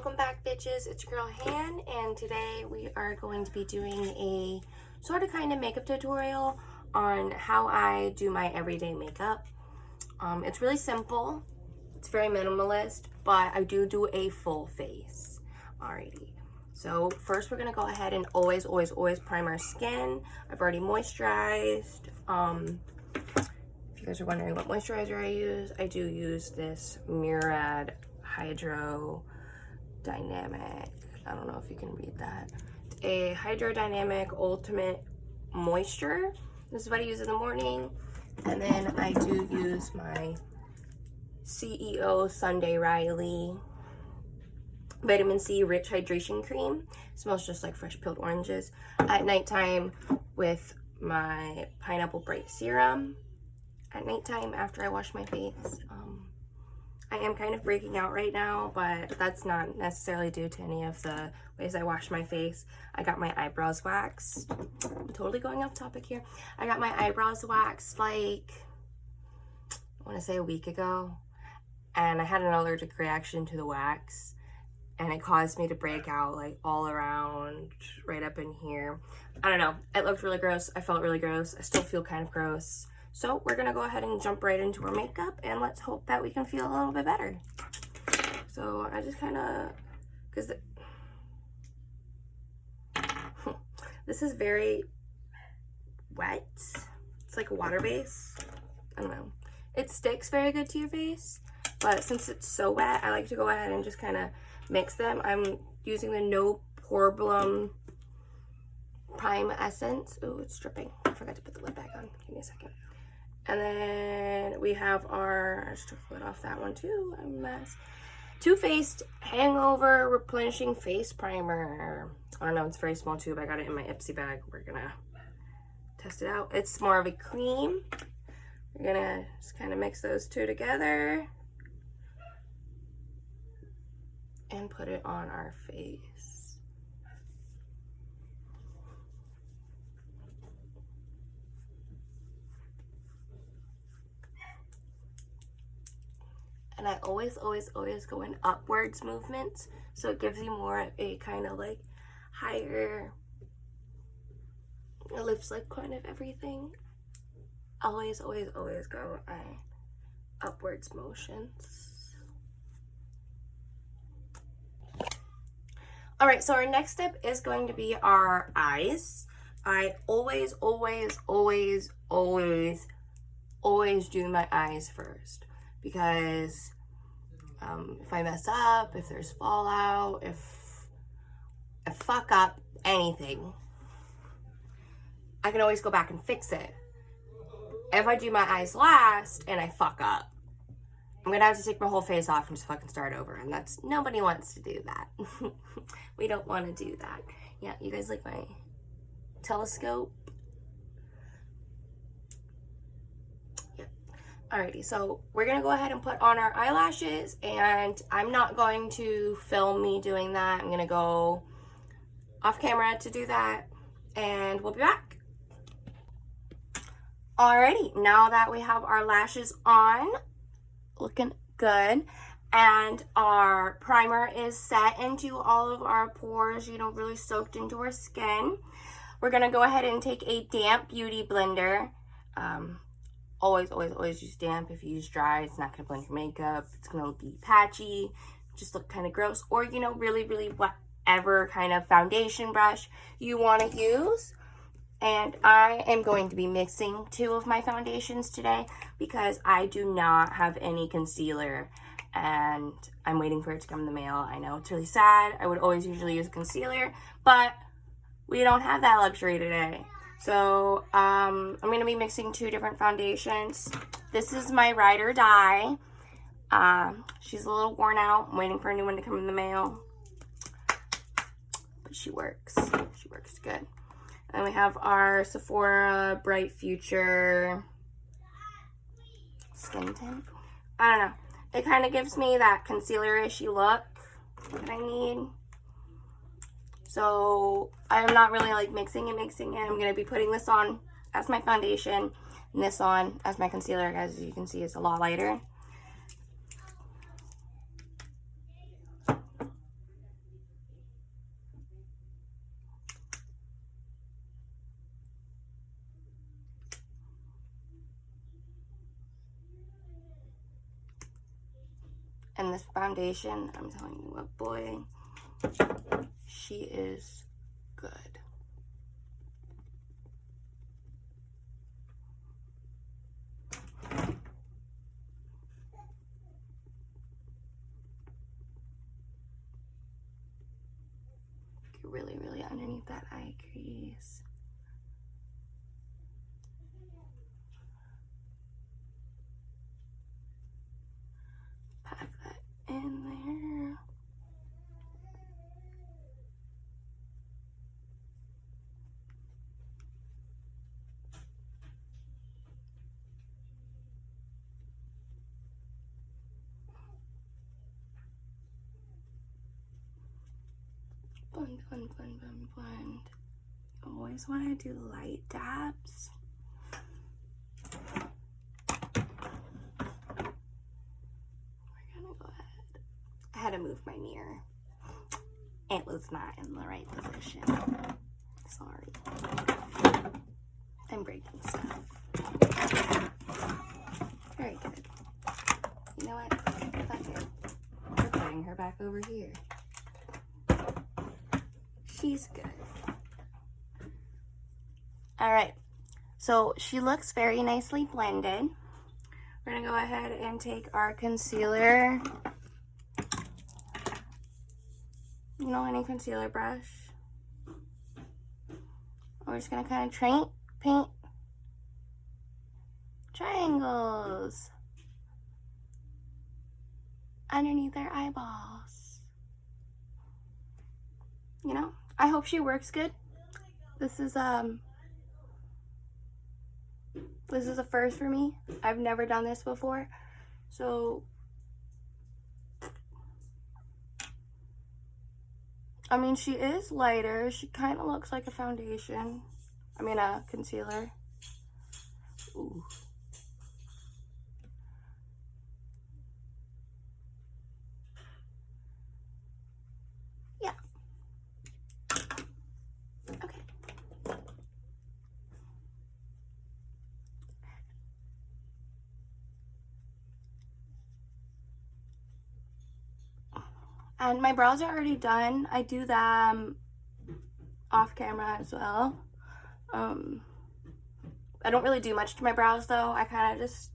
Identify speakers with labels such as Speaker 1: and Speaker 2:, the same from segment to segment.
Speaker 1: Welcome back, bitches. It's your girl Han, and today we are going to be doing a sort of kind of makeup tutorial on how I do my everyday makeup. It's really simple. It's very minimalist, but I do a full face. Alrighty. So first we're gonna go ahead and always prime our skin. I've already moisturized. If you guys are wondering what moisturizer I do use this Murad Hydro Dynamic. I don't know if you can read that. A Hydrodynamic Ultimate Moisture. This is what I use in the morning. And then I do use my CEO Sunday Riley Vitamin C Rich Hydration Cream. It smells just like fresh peeled oranges. At nighttime with my Pineapple Bright Serum. At nighttime after I wash my face. I am kind of breaking out right now, but that's not necessarily due to any of the ways I wash my face. I got my eyebrows waxed. I'm totally going off topic here. I got my eyebrows waxed like, I want to say a week ago. And I had an allergic reaction to the wax. And it caused me to break out like all around, right up in here. I don't know. It looked really gross. I felt really gross. I still feel kind of gross. So we're gonna go ahead and jump right into our makeup, and let's hope that we can feel a little bit better. So I just kind of, because this is very wet. It's like a water base. I don't know. It sticks very good to your face, but since it's so wet, I like to go ahead and just kind of mix them. I'm using the No Problem Prime Essence. Oh, it's dripping. I forgot to put the lid back on. Give me a second. And then we have our, I just took the lid off that one too, I'm a mess. Too Faced Hangover Replenishing Face Primer. I don't know, it's a very small tube. I got it in my Ipsy bag. We're gonna test it out. It's more of a cream. We're gonna just kind of mix those two together and put it on our face. And I always go in upwards movements, so it gives you more of a kind of like higher, it lifts like kind of everything. Always go in upwards motions. All right, so our next step is going to be our eyes. I always do my eyes first. Because if I mess up, if there's fallout, if I fuck up anything, I can always go back and fix it. If I do my eyes last and I fuck up, I'm gonna have to take my whole face off and just fucking start over, and that's, nobody wants to do that. We don't want to do that. Yeah, you guys like my telescope? Alrighty, so we're gonna go ahead and put on our eyelashes, and I'm not going to film me doing that. I'm gonna go off camera to do that, and we'll be back. Alrighty, now that we have our lashes on, looking good, and our primer is set into all of our pores, you know, really soaked into our skin, we're gonna go ahead and take a damp beauty blender. Always use damp. If you use dry, it's not gonna blend your makeup. It's gonna be patchy, just look kind of gross. Or, you know, really whatever kind of foundation brush you wanna use. And I am going to be mixing two of my foundations today because I do not have any concealer and I'm waiting for it to come in the mail. I know it's really sad. I would always usually use concealer, but we don't have that luxury today. So I'm going to be mixing two different foundations. This is my Ride or Die. She's a little worn out. I'm waiting for a new one to come in the mail. But she works. She works good. And we have our Sephora Bright Future Skin Tint. I don't know. It kind of gives me that concealer-ishy look that I need. So I'm not really like mixing it. I'm going to be putting this on as my foundation and this on as my concealer. As you can see, it's a lot lighter. And this foundation, I'm telling you what, boy, she is good. Really, really underneath that eye crease. Pack that in there. Blend, blend, blend, blend, blend. You always want to do light dabs. We're gonna go ahead. I had to move my mirror. It was not in the right position. Sorry. I'm breaking stuff. Very good. You know what? Fuck it. We're putting her back over here. She's good. All right, so she looks very nicely blended. We're gonna go ahead and take our concealer. You know, any concealer brush. We're just gonna kind of paint triangles underneath their eyeballs. You know, I hope she works good. This is a first for me. I've never done this before. So, I mean, she is lighter. She kind of looks like a foundation. I mean, a concealer. Ooh. Yeah. Okay. And my brows are already done. I do them off camera as well. I don't really do much to my brows though. I kind of just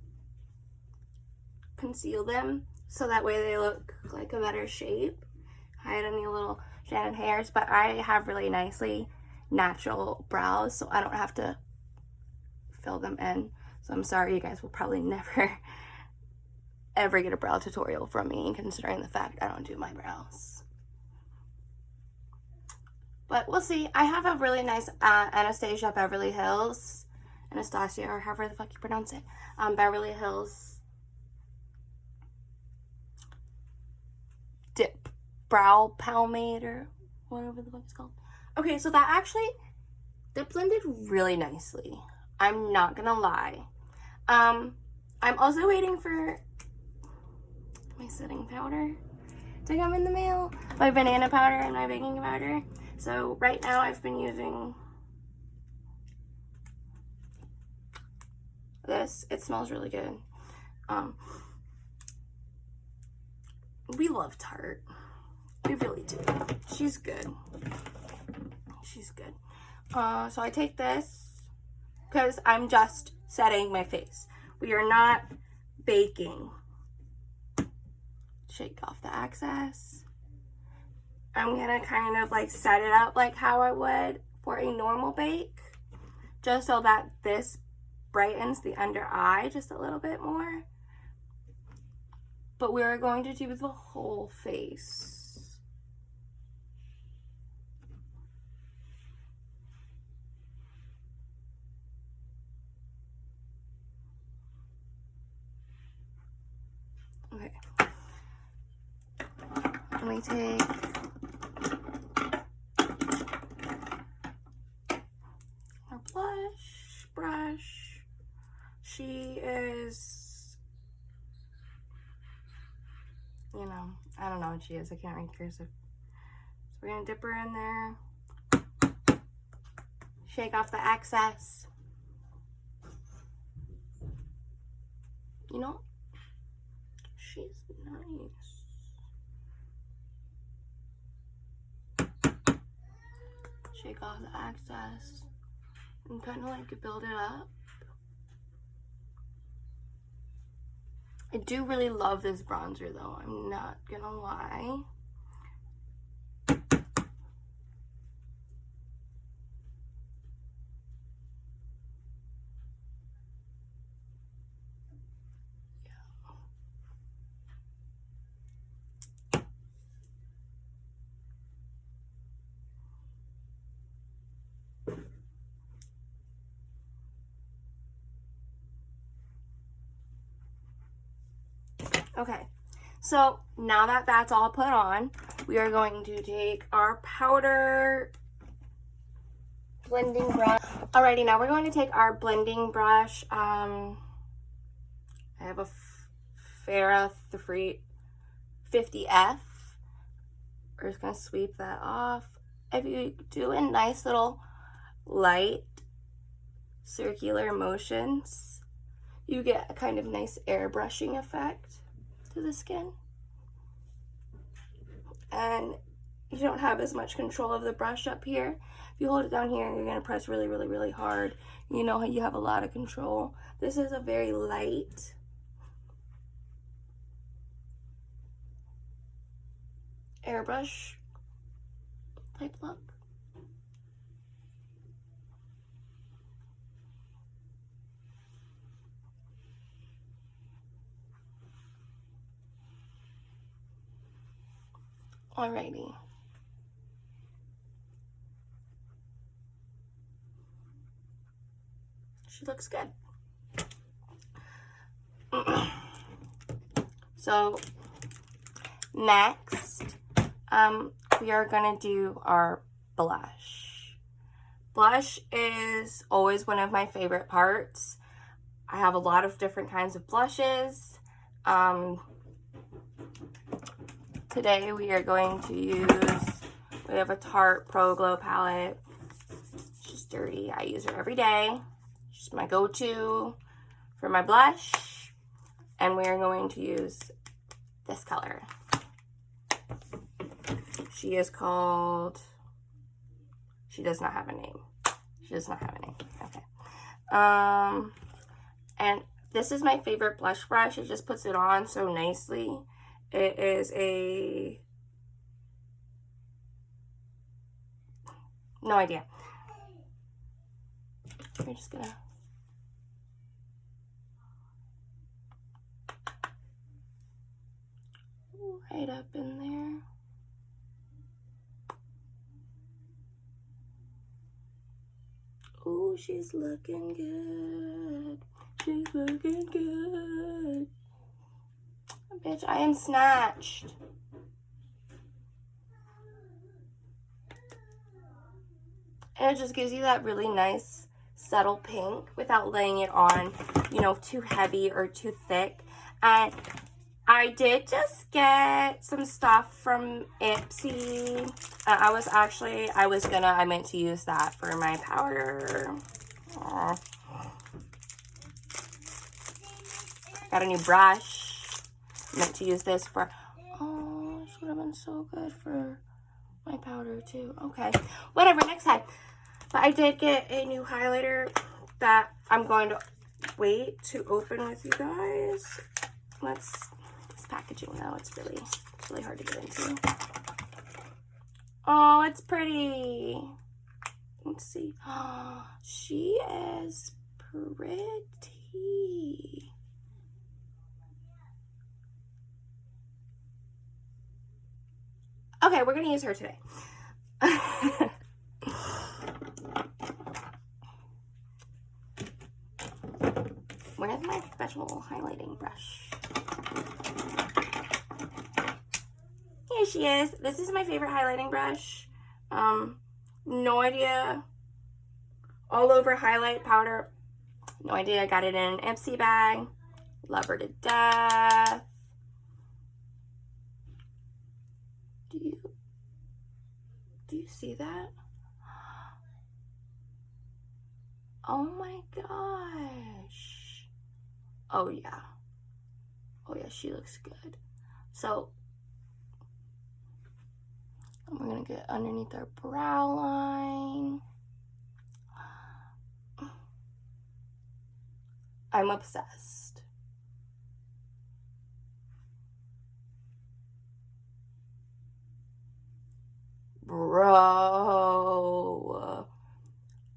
Speaker 1: conceal them so that way they look like a better shape. Hide any little Shannon hairs, but I have really nicely natural brows, so I don't have to fill them in. So I'm sorry, you guys will probably never ever get a brow tutorial from me, considering the fact I don't do my brows. But we'll see. I have a really nice Anastasia Beverly Hills, Anastasia, or however the fuck you pronounce it, Beverly Hills Dip Brow Pomade, or whatever the fuck it's called. Okay, so that blended really nicely. I'm not gonna lie. I'm also waiting for my setting powder to come in the mail. My banana powder and my baking powder. So right now I've been using this. It smells really good. We love Tarte. We really do. She's good. She's good. So I take this because I'm just setting my face. We are not baking. Shake off the excess. I'm gonna kind of like set it up like how I would for a normal bake, just so that this brightens the under eye just a little bit more. But we're going to do the whole face. Okay. Let me take our blush brush. She is, you know, I don't know what she is. I can't read cursive. So we're gonna dip her in there. Shake off the excess. You know, she's nice. shake off the excess and kind of like build it up. I do really love this bronzer though, I'm not gonna lie. Okay, so now that that's all put on, we are going to take our powder blending brush. Alrighty, now we're going to take our blending brush. I have a Farrah 50F. We're just going to sweep that off. If you do a nice little light circular motions, you get a kind of nice airbrushing effect to the skin. And you don't have as much control of the brush up here. If you hold it down here, you're going to press really, really, really hard. You know how you have a lot of control. This is a very light airbrush type look. Alrighty. She looks good. So next, we are gonna do our blush. Blush is always one of my favorite parts. I have a lot of different kinds of blushes. Today we are going to use, we have a Tarte Pro Glow palette. She's dirty, I use her every day. She's my go-to for my blush. And we're going to use this color. She is called, she does not have a name. She does not have a name, okay. And this is my favorite blush brush. It just puts it on so nicely. It is a, no idea. We're just gonna, right up in there. Ooh, she's looking good. She's looking good. Bitch, I am snatched. And it just gives you that really nice subtle pink without laying it on, you know, too heavy or too thick. And I did just get some stuff from Ipsy. I meant to use that for my powder. Aww. Got a new brush. Meant to use this for, oh, this would have been so good for my powder too. Okay, whatever, next time. But I did get a new highlighter that I'm going to wait to open with you guys. This packaging though, it's really hard to get into. Oh, it's pretty. Let's see. Oh, she is pretty. Okay, we're gonna use her today. Where's my special highlighting brush? Here she is. This is my favorite highlighting brush. No idea. All over highlight powder. No idea. I got it in an Ipsy bag. Love her to death. Do you see that? Oh my gosh. Oh yeah. Oh yeah, she looks good. So we're gonna get underneath our brow line. I'm obsessed. Bro,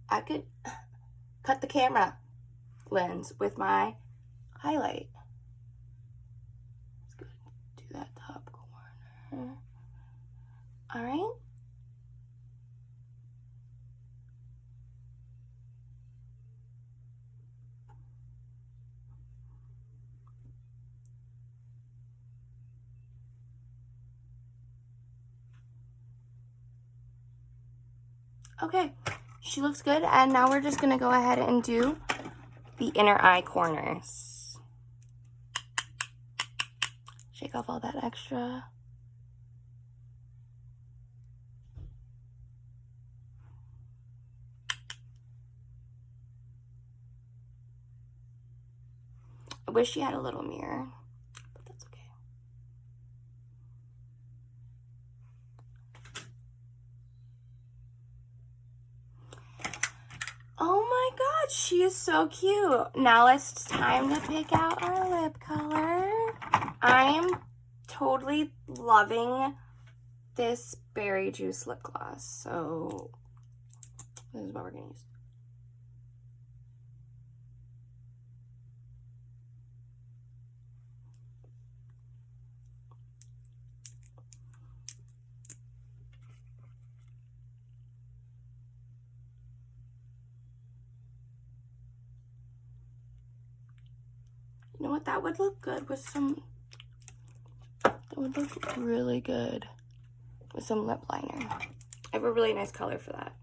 Speaker 1: I could cut the camera lens with my highlight. Let's go do that top corner. All right. Okay, she looks good, and now we're just gonna go ahead and do the inner eye corners. Shake off all that extra. I wish she had a little mirror, but that's okay. Oh my god, she is so cute. Now it's time to pick out our lip color. I am totally loving this berry juice lip gloss, so this is what we're gonna use. You know what? That would look good with some, that would look really good with some lip liner. I have a really nice color for that.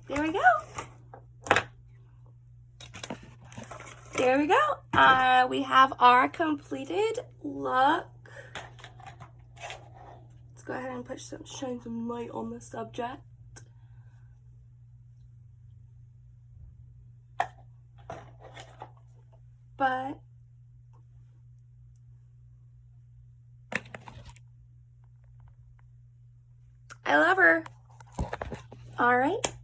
Speaker 1: There we go. There we go. We have our completed look. Let's go ahead and shine some light on the subject. But I love her. All right.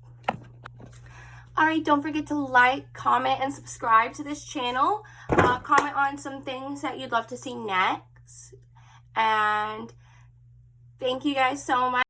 Speaker 1: All right, don't forget to like, comment, and subscribe to this channel. Comment on some things that you'd love to see next. And thank you guys so much.